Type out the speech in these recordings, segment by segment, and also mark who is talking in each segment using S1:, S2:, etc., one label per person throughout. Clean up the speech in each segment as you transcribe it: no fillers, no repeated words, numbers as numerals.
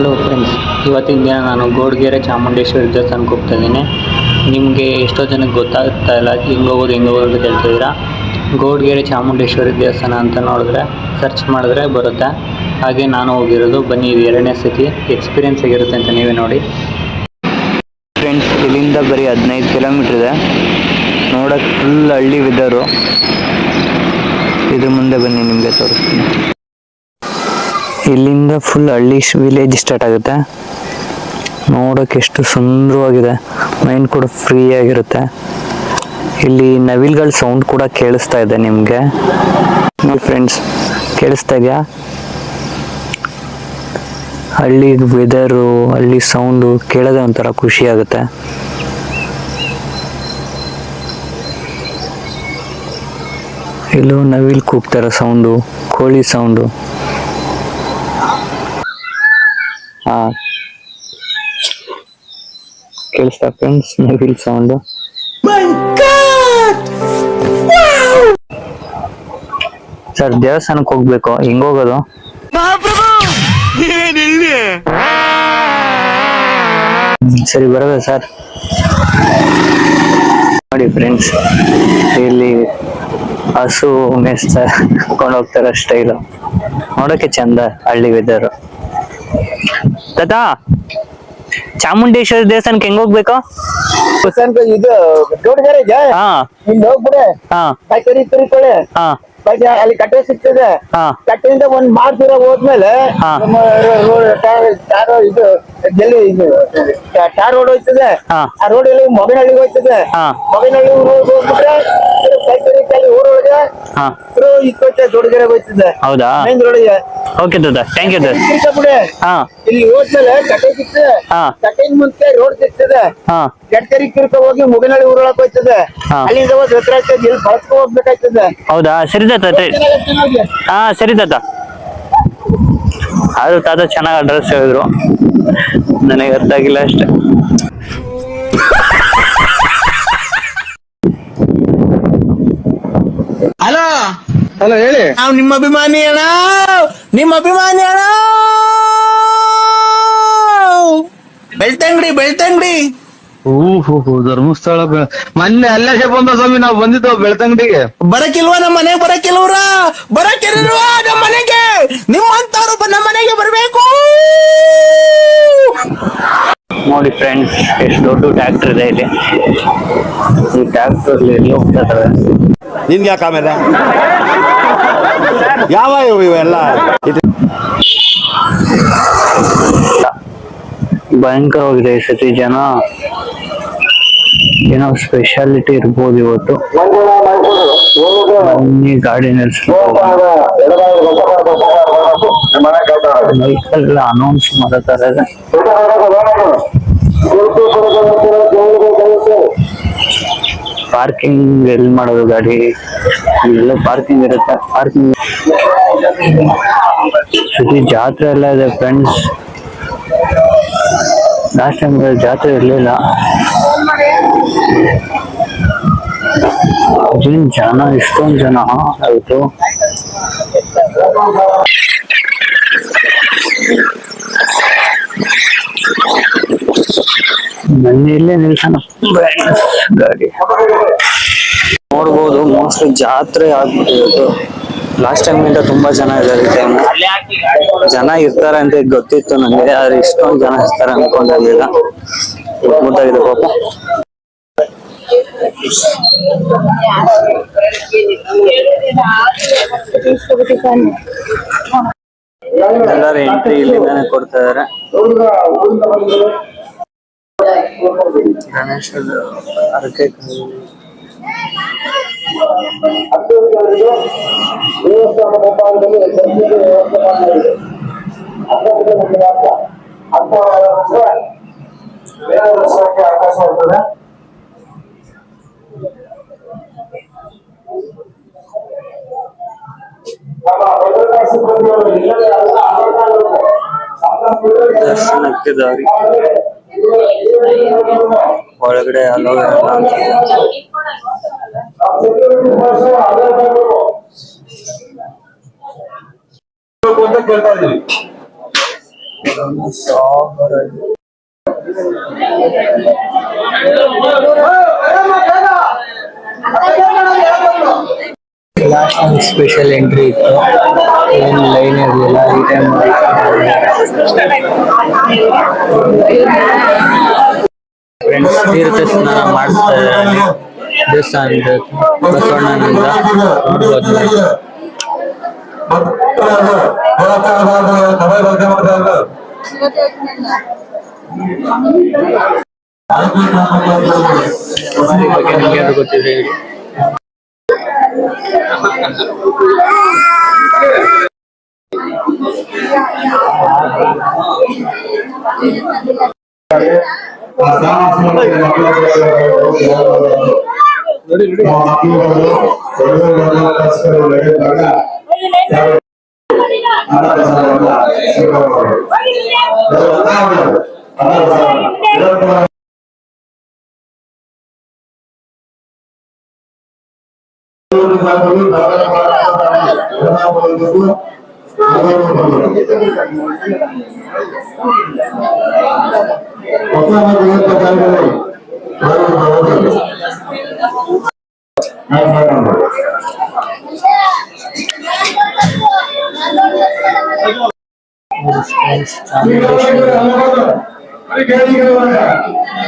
S1: Hello friends, ಇವತ್ತಿನ ದಿನ ನಾನು ಗೋಡ್ಗೆರೆ ಚಾಮುಂಡೇಶ್ವರಿ ದೇವಸ್ಥಾನಕ್ಕೆ ಹೋಗ್ತಾ ಇದ್ದೀನಿ. ನಿಮಗೆ ಎಷ್ಟೋ ಜನಕ್ಕೆ ಗೊತ್ತಾಗ್ತಾ ಇಲ್ಲ ಹೆಂಗೆ ಹೋಗೋದು ಅಂತ ಕೇಳ್ತಿದ್ದೀರಾ. ಗೋಡ್ಗೆರೆ ಚಾಮುಂಡೇಶ್ವರಿ ದೇವಸ್ಥಾನ ಅಂತ ನೋಡಿದ್ರೆ ಸರ್ಚ್ ಮಾಡಿದ್ರೆ ಬರುತ್ತೆ. ಹಾಗೆ ನಾನು ಹೋಗಿರೋದು. ಬನ್ನಿ, ಇದು 2ನೇ ಸತಿ ಎಕ್ಸ್ಪೀರಿಯೆನ್ಸ್ ಆಗಿರುತ್ತೆ ಅಂತ ನೀವೇ ನೋಡಿ. ಫ್ರೆಂಡ್ಸ್, ಇಲ್ಲಿಂದ ಬರೀ 15 ಕಿಲೋಮೀಟ್ರ್ ಇದೆ. ನೋಡೋಕ್ಕೆ ಫುಲ್ ಹಳ್ಳಿ ವೆದರು. ಇದ್ರ ಮುಂದೆ ಬನ್ನಿ, ನಿಮಗೆ ತೋರಿಸ್ತೀನಿ. ಇಲ್ಲಿಂದ ಫುಲ್ ಹಳ್ಳಿ ವಿಲೇಜ್ ಸ್ಟಾರ್ಟ್ ಆಗುತ್ತೆ. ನೋಡೋಕೆ ಎಷ್ಟು ಸುಂದರವಾಗಿದೆ. ಮೈಂಡ್ ಕೂಡ ಫ್ರೀ ಆಗಿರುತ್ತೆ. ಇಲ್ಲಿ ನವಿಲ್ಗಳ ಸೌಂಡ್ ಕೂಡ ಕೇಳಿಸ್ತಾ ಇದೆ ನಿಮಗೆ. ನೋಡಿ ಫ್ರೆಂಡ್ಸ್, ಕೇಳಿಸ್ತಾ ಇದೆಯಾ? ಹಳ್ಳಿ ವೆದರು, ಹಳ್ಳಿ ಸೌಂಡು ಕೇಳೋದೇ ಒಂಥರ ಖುಷಿ ಆಗುತ್ತೆ. ಇಲ್ಲೂ ನವಿಲ್ ಕೂಗ್ತಾರ ಸೌಂಡು, ಕೋಳಿ ಸೌಂಡು. ಕೇಳಿಸ್ತಾ ಫ್ರೆಂಡ್ಸ್ ನವಿಲ್ ಸೌಂಡು? ಸರ್, ದೇವಸ್ಥಾನಕ್ಕೆ ಹೋಗ್ಬೇಕು, ಹೆಂಗ್ ಹೋಗೋದು? ಸರಿ, ಬರೋದ ಸರ್? ನೋಡಿ ಫ್ರೆಂಡ್ಸ್, ಇಲ್ಲಿ ಹಸು ಮೇಯಿಸ್ಕೊಂಡು ಹೋಗ್ತಾರ ಸ್ಟೈಲು. ನೋಡೋಕೆ ಚಂದ ಹಳ್ಳಿ ವೆದರು. ತಾತಾ, ಚಾಮುಂಡೇಶ್ವರಿ ದೇವಸ್ಥಾನಕ್ಕೆ ಹೆಂಗ್ ಹೋಗ್ಬೇಕು?
S2: ಇದು ಗೋಡ್ಗೆರೆ ಇಲ್ಲಿ ಹೋಗ್ಬಿಡೆ. ಅಲ್ಲಿ ಕಟ್ಟೆ ಸಿಗ್ತದೆ. ಕಟ್ಟೆಯಿಂದ ಒಂದ್ ಮಾರ್ತಿರ ಹೋದ್ಮೇಲೆ ಇದು ಇದು ಟಾರ್ ರೋಡ್ ಹೋಯ್ತದೆ. ಆ ರೋಡ್ ಅಲ್ಲಿ ಮೊಗನಹಳ್ಳಿಗೆ ಹೋಯ್ತದೆ. ಮೊಗನಹಳ್ಳಿ ಹೋಗ್ಬಿಟ್ರೆ ಊರೊಳಗೆ ದೊಡ್ಡಗೆರೆ ಹೋಯ್ತದೆ.
S1: ಹೌದಾ?
S2: ಮೇನ್ ರೋಡಿಗೆ.
S1: ಓಕೆ ದಾದಾ, ಥ್ಯಾಂಕ್ ಯು ದಾದಾ.
S2: ಇಲ್ಲಿ ಹೋದ್ಮೇಲೆ ಕಟ್ಟೆ ಸಿಗ್ತದೆ. ಕಟ್ಟೆ ಮುಂಚೆ ರೋಡ್ ಸಿಗ್ತದೆ. ಕೆಟ್ಟಕರಿ ಕಿರ್ಕ ಹೋಗಿ ಮುಗನಹಳ್ಳಿ ಊರೊಳಗೆ ಹೋಯ್ತದೆ. ಅಲ್ಲಿಂದ ಹತ್ರ ಆಗ್ತದೆ, ಇಲ್ಲಿ ಬಳಸ್ಕೊ ಹೋಗ್ಬೇಕಾಯ್ತದೆ.
S1: ಹೌದಾ? ಸರಿ ತಾತ. ಸರಿ ತಾತ. ಆದ್ರೂ ತಾತ ಚೆನ್ನಾಗಿ ಅಡ್ರೆಸ್ ಹೇಳಿದ್ರು, ನನಗೆ ಅರ್ಥ ಆಗಿಲ್ಲ ಅಷ್ಟೇ.
S2: ಹಲೋ ಹಲೋ, ಹೇಳಿ. ನಾವು ನಿಮ್ಮ ಅಭಿಮಾನಿ ಅಣ್ಣ, ನಿಮ್ಮ ಅಭಿಮಾನಿ ಅಣ್ಣ. ಬೆಳ್ತಂಗಡಿ.
S3: ಧರ್ಮಸ್ಥಳ ಮೊನ್ನೆ ಅಲ್ಲೇ ಬಂದ ಸ್ವಾಮಿ, ನಾವು ಬಂದಿದ್ದೆವು ಬೆಳ್ತಂಗಡಿಗೆ.
S2: ಬರಕಿಲ್ವಾ ನಮ್ಮ ಮನೆಗೆ? ಬರಕಿಲ್ವಾ ನಮ್ಮ ಮನೆಗೆ? ನಿಮ್ಮಂತವ್ರು ನಮ್ಮ ಮನೆಗೆ ಬರ್ಬೇಕು.
S1: ನೋಡಿ ಫ್ರೆಂಡ್ಸ್, ಎಷ್ಟು ದೊಡ್ಡ ಟ್ರ್ಯಾಕ್ಟರ್ ಇದೆ ಇಲ್ಲಿ. ಈ ಟ್ರ್ಯಾಕ್ಟರ್ ಎಲ್ಲಿ ಹೋಗ್ತಾ ಇದ್ದಾರೆ?
S3: ನಿನ್ಗೆ ಯಾಕೆ ಆಮೇಲೆ ಯಾವ ಇವೆಲ್ಲ
S1: ಭಯಂಕರವಾಗಿದೆ ಈ ಸತಿ. ಜನ ಏನೋ ಸ್ಪೆಷಾಲಿಟಿ ಇರ್ಬೋದು ಇವತ್ತು. ಗಾಡಿ ಬೈಕಲ್ಲ ಅನೌನ್ಸ್ ಮಾಡತಾರೆ. ಪಾರ್ಕಿಂಗ್ ಎಲ್ಲಿ ಮಾಡೋದು ಗಾಡಿ? ಇಲ್ಲೆಲ್ಲ ಪಾರ್ಕಿಂಗ್ ಇರುತ್ತೆ. ಪಾರ್ಕಿಂಗ್ ಜಾತ್ರೆ ಎಲ್ಲ ಇದೆ ಫ್ರೆಂಡ್ಸ್. ಲಾಸ್ಟ್ ಟೈಮ್ ಜಾತ್ರೆ ಇರ್ಲಿಲ್ಲ. ಜನ, ಇಷ್ಟೊಂದು ಜನ ಆಯ್ತು. ಮನೆಯಲ್ಲೇ ನಿಲ್ಸೋಣ ಗಾಡಿ. ನೋಡ್ಬೋದು, ಮೋಸ್ಟ್ಲಿ ಜಾತ್ರೆ ಆಗ್ಬಿಟ್ಟಿತ್ತು. ಲಾಸ್ಟ್ ಟೈಮ್ ಇಂದ ತುಂಬಾ ಜನ ಇದ್ದಾರೆ. ಜನ ಇರ್ತಾರೆ ಅಂತ ಗೊತ್ತಿತ್ತು ನನಗೆ, ಆದ್ರೆ ಇಷ್ಟೊಂದು ಜನ ಇರ್ತಾರೆ ಅನ್ಕೊಂಡಿರ್ಲಿಲ್ಲ. ಮುದ್ದಾಗಿದೆ ಪಾಪ. ಎಲ್ಲರೂ ಎಂಟ್ರಿ ಇಲ್ಲಿಂದಾನೆ ಕೊಡ್ತಾ ಇದಾರೆ. ಗಣೇಶದ ಹರಕೆ
S2: ಅವಕಾಶ ಇರ್ತದೆ.
S1: ದರ್ಶನಕ್ಕೆ ದಾರಿ ಒಳಗಡೆ ಅಲೋವೇರಾ
S2: ಅಂತ ಕೇಳ್ತಾ ಇದೀವಿ.
S1: ಲಾಸ್ಟ್ ಸ್ಪೆಷಲ್ ಎಂಟ್ರಿ ಇತ್ತು, ಏನು ಲೈನ್ ಇರಲಿಲ್ಲ ಈ ಟೈಮ್. ಫ್ರೆಂಡ್ಸ್ ತೀರ್ಥ ಸ್ನಾನ ಮಾಡ್ತಾ ಇದ್ದಾರೆ ದೇವಸ್ಥಾನದ ಬಸವಣ್ಣನಿಂದ ನೋಡ್ಬೋದು. ಬಗ್ಗೆ ನಿಮ್ಗೆ ಅದು ಗೊತ್ತಿದೆ ಹೇಳಿ.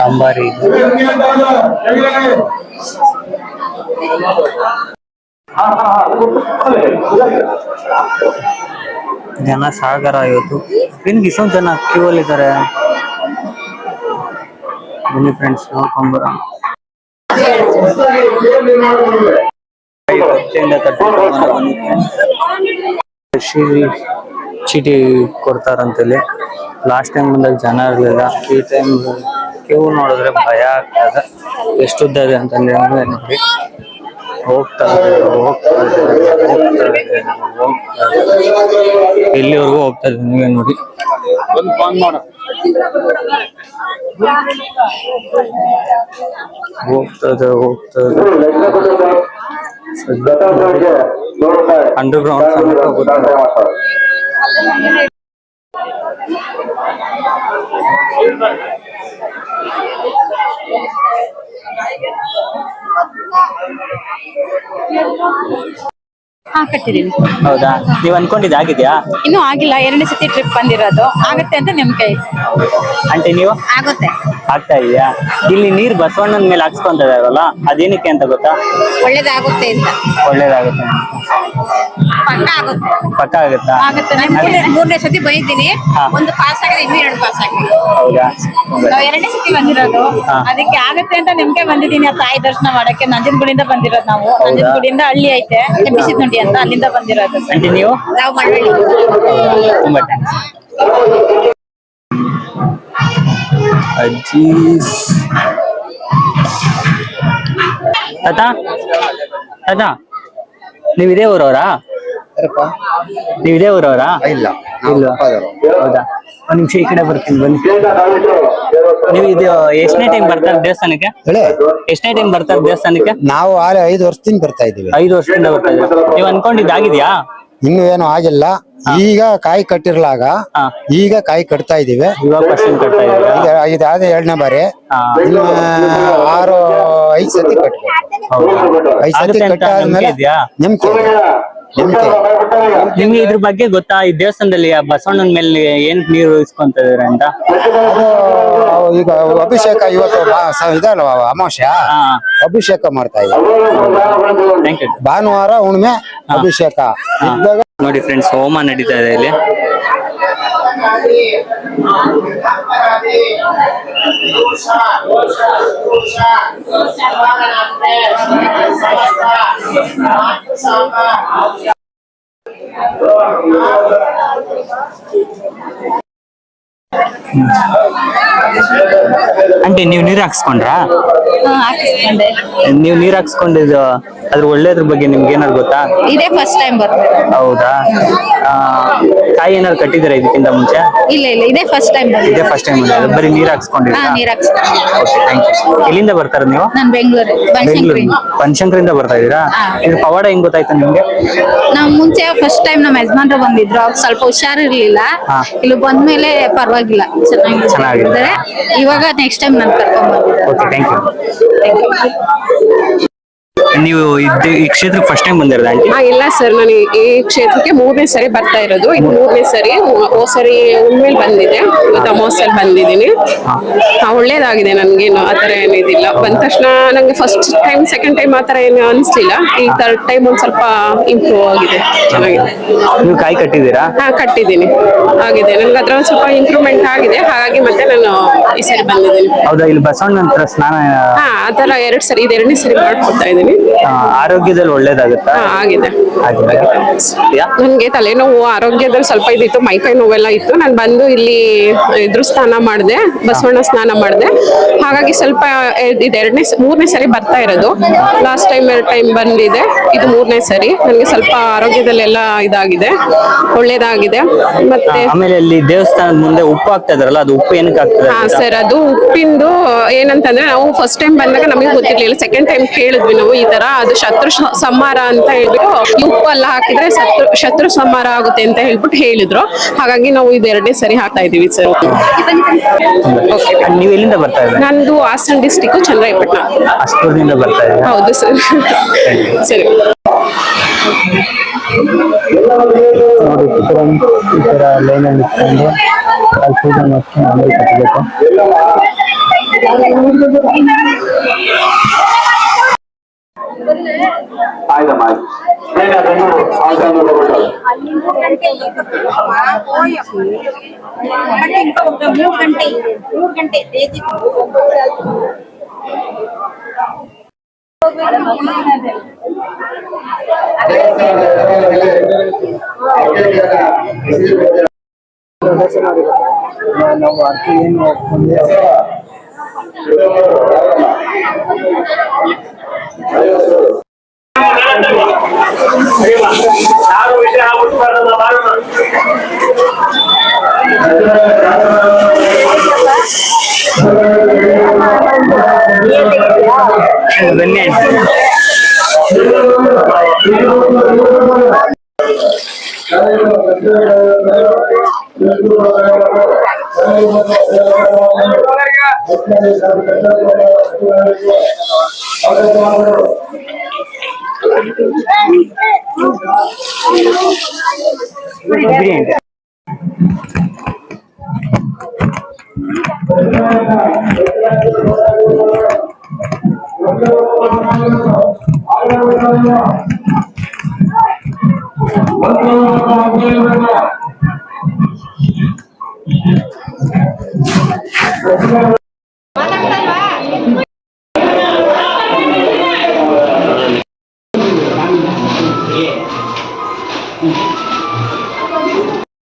S1: ಅಂಬಾರಿ ಜನ ಸಾಗರ ಇವತ್ತು. ಏನ್ಗೆ ಇಷ್ಟೊಂದು ಜನ ಕ್ಯೂ ಅಲ್ಲಿ ಇದ್ದಾರೆ. ಬನ್ನಿ ಫ್ರೆಂಡ್ಸ್ ನೋಡ್ಕೊಂಬರ. ಚೀಟಿ ಕೊಡ್ತಾರಂತಲ್ಲಿ. ಲಾಸ್ಟ್ ಟೈಮ್ ಬಂದಾಗ ಜನ ಇರಲಿಲ್ಲ, ಈ ಟೈಮ್ ಕ್ಯೂ ನೋಡಿದ್ರೆ ಭಯ ಆಗ್ತದೆ. ಎಷ್ಟು ಉದ್ದ ಇದೆ ಅಂತಂದ್ರೆ ನೋಡಿ. ಹೋಗ್ತಾ ಎಲ್ಲಿವರೆಗೂ ಹೋಗ್ತಾ ಇದೆ ನೀವೇ ನೋಡಿ. ಹೋಗ್ತದೆ ಅಂಡರ್ಗ್ರೌಂಡ್ ಸಮೇತ ಹೋಗುತ್ತೆ.
S4: ಕಟ್ಟಿದೀವಿ.
S1: ಹೌದಾ, ನೀವ್ ಅನ್ಕೊಂಡಿದ್ದು ಆಗಿದ್ಯಾ?
S4: ಇನ್ನೂ ಆಗಿಲ್ಲ, 2ನೇ ಸತಿ ಟ್ರಿಪ್ ಬಂದಿರೋದು. ಆಗತ್ತೆ ಅಂತ ನಂಬಿಕೆ ಐತೆ.
S1: ಆಂಟಿ ನೀವು?
S4: ಆಗುತ್ತೆ.
S1: ಆಗ್ತಾ ಇದೆಯಾ? ಇಲ್ಲಿ ನೀರ್ ಬಸವಣ್ಣನ ಮೇಲೆ ಹಾಕ್ಸ್ಕೊಂತ ಇದಾರಲ್ಲ, ಅದೇನಕ್ಕೆ ಅಂತ ಗೊತ್ತಾ?
S4: ಒಳ್ಳೇದಾಗುತ್ತೆ ಅಂತ.
S1: ಒಳ್ಳೇದಾಗುತ್ತೆ, ಪಕ್ಕ ಆಗುತ್ತಾ?
S4: ಆಗುತ್ತೆ. 3ನೇ ಸತಿ ಬಂದಿದ್ದೀನಿ. ಒಂದು ಪಾಸ್ ಆಗಿದೆ, ಇನ್ನೂ 2 ಪಾಸ್ ಆಗಿದೆ.
S1: ಹೌದಾ?
S4: ನಾವು 2ನೇ ಸತಿ ಬಂದಿರೋದು, ಅದಕ್ಕೆ ಆಗತ್ತೆ ಅಂತ ನಂಬಿಕೆ ಬಂದಿದ್ದೀನಿ. ಆ ತಾಯಿ ದರ್ಶನ ಮಾಡಕ್ಕೆ ನಂಜನಗೂಡಿಂದ ಬಂದಿರೋದು ನಾವು. ನಂಜನಗೂಡಿಂದ ಹಳ್ಳಿ ಐತೆ ಬಿಸಿ ನುಂಡಿ ಅಂತ, ಅಲ್ಲಿಂದ ಬಂದಿರೋದು.
S1: ಆಂಟಿ ನೀವು?
S4: ನಾವು ಮಳವಳ್ಳಿ.
S1: ತುಂಬಾ ಥ್ಯಾಂಕ್ಸ್. ಅಜ್ಜಿ ತಾತ ನೀವ್ ಇದೇ ಊರವ್ರಾ? ನೀವ್ ಇದೇ ಊರವ್ರಾ? ಇಲ್ಲ. ಹೌದಾ, ಒಂದ್ ನಿಮಿಷ ಈ ಕಡೆ ಬರ್ತೀನಿ ಬನ್ನಿ. ನೀವು ಇದು ಎಷ್ಟನೇ ಟೈಮ್ ಬರ್ತಾರೆ ದೇವಸ್ಥಾನಕ್ಕೆ? ಎಷ್ಟನೇ ಟೈಮ್ ಬರ್ತಾರೆ ದೇವಸ್ಥಾನಕ್ಕೆ?
S5: ನಾವು 5 ವರ್ಷದಿಂದ ಬರ್ತಾ ಇದ್ದೀವಿ.
S1: 5 ವರ್ಷದಿಂದ ಬರ್ತಾ ಇದ್ದೀವಿ. ನೀವು ಅನ್ಕೊಂಡಿದ್ದು ಆಗಿದ್ಯಾ?
S5: ಇನ್ನು ಏನು ಆಗಿಲ್ಲ. ಈಗ ಕಾಯಿ ಕಟ್ಟಿರ್ಲಾಗ ಈಗ ಕಾಯಿ ಕಟ್ತಾ ಇದೀವಿ.
S1: ಇವಾಗ ಪರ್ಸೆಂಟ್ ಕಟ್ತಾ ಇದೀವಿ.
S5: ಇದಾದ 2ನೇ ಬಾರಿ. ಇನ್ನು 5 ಸತಿ ಕಟ್ಬೇಕು. 5 ಸತಿ ಕಟ್ಟಾದ್ಮೇಲೆ ನಂಬಿಕೆ. ನಿಮ್ಗೆ ಇದ್ರ ಬಗ್ಗೆ ಗೊತ್ತಾ? ಈ ದೇವಸ್ಥಾನದಲ್ಲಿ ಬಸವಣ್ಣನ ಮೇಲೆ ಏನ್ ನೀರು ಇಸ್ಕೊಂತ ಇದಾರೆ ಅಂತ? ಅದು ಈಗ ಅಭಿಷೇಕ ಇವತ್ತು ಇದಲ್ವ ಅಮಾವಾಸ್ಯ, ಅಭಿಷೇಕ ಮಾಡ್ತಾ ಇದ್ದೀವಿ. ಭಾನುವಾರ ಹುಣ್ಣಿಮೆ ಅಭಿಷೇಕ ಇದ್ದಾಗ
S1: ನೋಡಿ ಫ್ರೆಂಡ್ಸ್, ಹೋಮ ನಡೀತಾ ಇದೆ ಇಲ್ಲಿ. ಆಂಟಿ ನೀವು ನೀರ್ ಹಾಕ್ಸ್ಕೊಂಡ್ರಾ? ನೀವು ನೀರ್ ಹಾಕ್ಸ್ಕೊಂಡಿದ್ದು ಅದ್ರ ಒಳ್ಳೇದ್ರ ಬಗ್ಗೆ ನಿಮ್ಗೆ ಏನಾದ್ರು ಗೊತ್ತಾ?
S4: ಇದೇ ಫಸ್ಟ್ ಟೈಮ್ ಬರ್ತೀವಿ.
S1: ಹೌದಾ? ಕಾಯಿ ಏನಾದ್ರು ಕಟ್ಟಿದ್ದೀರಾ ಇದಕ್ಕಿಂತ ಮುಂಚೆ?
S4: ಇಲ್ಲ ಇಲ್ಲ, ಇದೇ ಫಸ್ಟ್ ಟೈಮ್
S1: ಇದೇ ಫಸ್ಟ್ ಟೈಮ್ ಬರೀ ನೀರ್ ಹಾಕ್ಸ್ಕೊಂಡಿದ್ದೀರಾ?
S4: ನೀರ್ ಹಾಕ್ಸ್ಕೊಂಡು.
S1: Okay, thank you. ಎಲ್ಲಿಂದ ಬರ್ತಾರೆ ನೀವು?
S4: ನಾನ್ ಬೆಂಗಳೂರು ಬನಶಂಕರಿ.
S1: ಬನಶಂಕರಿಂದ ಬರ್ತಾ ಇದ್ದೀರಾ? ಇದು ಪವಾಡ ಹೆಂಗ್ ಗೊತ್ತಾಯ್ತು ನಿಮ್ಗೆ?
S4: ನಾವ್ ಮುಂಚೆ ಫಸ್ಟ್ ಟೈಮ್ ನಮ್ಮ ಯಜಮಾನ್ರು ಬಂದಿದ್ರು, ಅವ್ರು ಸ್ವಲ್ಪ ಹುಷಾರಿರ್ಲಿಲ್ಲ. ಇಲ್ಲಿ ಬಂದ್ಮೇಲೆ ಪರವಾಗಿಲ್ಲ, ಚೆನ್ನಾಗಿದೆ. ಇವಾಗ ನೆಕ್ಸ್ಟ್ ಟೈಮ್ ನಾನು ಕರ್ಕೊಂಡ್ ಬಂದಿದ್ದೆ.
S1: Okay, thank you. ನೀವು ಈ ಕ್ಷೇತ್ರಕ್ಕೆ ಫಸ್ಟ್ ಟೈಮ್ ಬಂದಿರೋದಾ ಆಂಟಿ?
S6: ಇಲ್ಲ ಸರ್, ನಾನು ಈ ಕ್ಷೇತ್ರಕ್ಕೆ 3ನೇ ಸರಿ ಬರ್ತಾ ಇರೋದು. ಇದು 3ನೇ ಸರಿ. ಹೋದ ಸರಿ ಉಣ್ಮೇಲೆ ಬಂದಿದೆ, ಇವತ್ತು ಅಮಾವಾಸ್ಯೆಯಲ್ಲಿ ಬಂದಿದ್ದೀನಿ. ಒಳ್ಳೇದಾಗಿದೆ, ನನ್ಗೇನು ಆತರ ಏನಿದಿಲ್ಲ. ಬಂದ ತಕ್ಷಣ ನಂಗೆ ಫಸ್ಟ್ ಟೈಮ್ ಸೆಕೆಂಡ್ ಟೈಮ್ ಆತರ ಏನು ಅನಿಸ್ಲಿಲ್ಲ. ಈ ಥರ್ಡ್ ಟೈಮ್ ಒಂದ್ ಸ್ವಲ್ಪ ಇಂಪ್ರೂವ್ ಆಗಿದೆ, ಚೆನ್ನಾಗಿದೆ.
S1: ನೀವು ಕಾಯಿ ಕಟ್ಟಿದ್ದೀರಾ?
S6: ಕಟ್ಟಿದ್ದೀನಿ, ಆಗಿದೆ. ನನ್ಗೆ ಅದ್ರ ಒಂದ್ ಸ್ವಲ್ಪ ಇಂಪ್ರೂವ್ಮೆಂಟ್ ಆಗಿದೆ, ಹಾಗಾಗಿ ಮತ್ತೆ ನಾನು ಈ ಸರಿ ಬಂದಿದ್ದೀನಿ.
S1: ಹೌದಾ? ಇಲ್ಲಿ ಬಸವಣ್ಣ ನಂತರ ಸ್ನಾನ
S6: ಆತರ 2 ಸರಿ, ಇದು 2ನೇ ಸರಿ ಮಾಡ್ಕೊಡ್ತಾ ಇದ್ದೀನಿ.
S1: ಆರೋಗ್ಯದಲ್ಲಿ ಒಳ್ಳೇದಾಗುತ್ತಾ?
S6: ಆಗಿದೆ. ನನ್ಗೆ ತಲೆನೋವು, ಆರೋಗ್ಯದಲ್ಲಿ ಸ್ವಲ್ಪ ಇದಿತ್ತು, ಮೈಕೈ ನೋವೆಲ್ಲ ಇತ್ತು. ನಾನು ಬಂದು ಇಲ್ಲಿ ಸ್ನಾನ ಮಾಡಿದೆ, ಬಸವಣ್ಣ ಸ್ನಾನ ಮಾಡಿದೆ. ಹಾಗಾಗಿ ಸ್ವಲ್ಪ ಇದು 3ನೇ ಸರಿ ಬರ್ತಾ ಇರೋದು. ಲಾಸ್ಟ್ ಟೈಮ್ 2 ಟೈಮ್ ಬಂದಿದೆ, ಇದು 3ನೇ ಸರಿ. ನನಗೆ ಸ್ವಲ್ಪ ಆರೋಗ್ಯದಲ್ಲೆಲ್ಲ ಇದಾಗಿದೆ, ಒಳ್ಳೇದಾಗಿದೆ. ಮತ್ತೆ
S1: ಆಮೇಲೆ ಅಲ್ಲಿ ದೇವಸ್ಥಾನದ ಮುಂದೆ ಉಪ್ಪು ಹಾಕ್ತಾ ಇದಾರಲ್ಲ, ಅದು ಉಪ್ಪು ಏನಕ್ಕೆ ಹಾಕ್ತಾರೆ?
S6: ಸರ್, ಅದು ಉಪ್ಪಿಂದು ಏನಂತಂದ್ರೆ, ನಾವು ಫಸ್ಟ್ ಟೈಮ್ ಬಂದಾಗ ನಮಗೆ ಗೊತ್ತಿರ್ಲಿಲ್ಲ. ಸೆಕೆಂಡ್ ಟೈಮ್ ಕೇಳಿದ್ವಿ ನಾವು, ಈ ತರ ಅದು ಶತ್ರು ಸಂಹಾರ ಅಂತ ಹೇಳ್ಬಿಟ್ಟು, ಉಪ್ಪು ಎಲ್ಲ ಹಾಕಿದ್ರೆ ಶತ್ರು ಸಂಹಾರ ಆಗುತ್ತೆ ಅಂತ ಹೇಳ್ಬಿಟ್ಟು ಹೇಳಿದ್ರು. ಹಾಗಾಗಿ ನಾವು ಇದು 2ನೇ ಸರಿ ಹಾಕ್ತಾ ಇದೀವಿ ಸರ್.
S1: ನೀವು ಎಲ್ಲಿಂದ ಬರ್ತಾ ಇದ್ದೀರಾ?
S6: ನಂದು ಹಾಸನ ಡಿಸ್ಟಿಕ್, ಚನ್ನರಾಯಪಟ್ಟಣ.
S1: ಅಷ್ಟೂರಿನಿಂದ ಬರ್ತಾ ಇದ್ದೀರಾ?
S6: ಹೌದು ಸರ್. ಸರಿ.
S1: ನೋಡಿ, ಈ ತರ ಲೈನಲ್ಲಿ ಇಟ್ಕೊಂಡು ಅಲ್ಲಿ ಪೂಜೆ ಮಾಡ್ಕೊಂಡು ಆಮೇಲೆ ಕಟ್ಟಬೇಕು. ನಾವು ಅರ್ಥ ಏನು ಮಾಡ್ಕೊಂಡೆ ಬನ್ನಿ.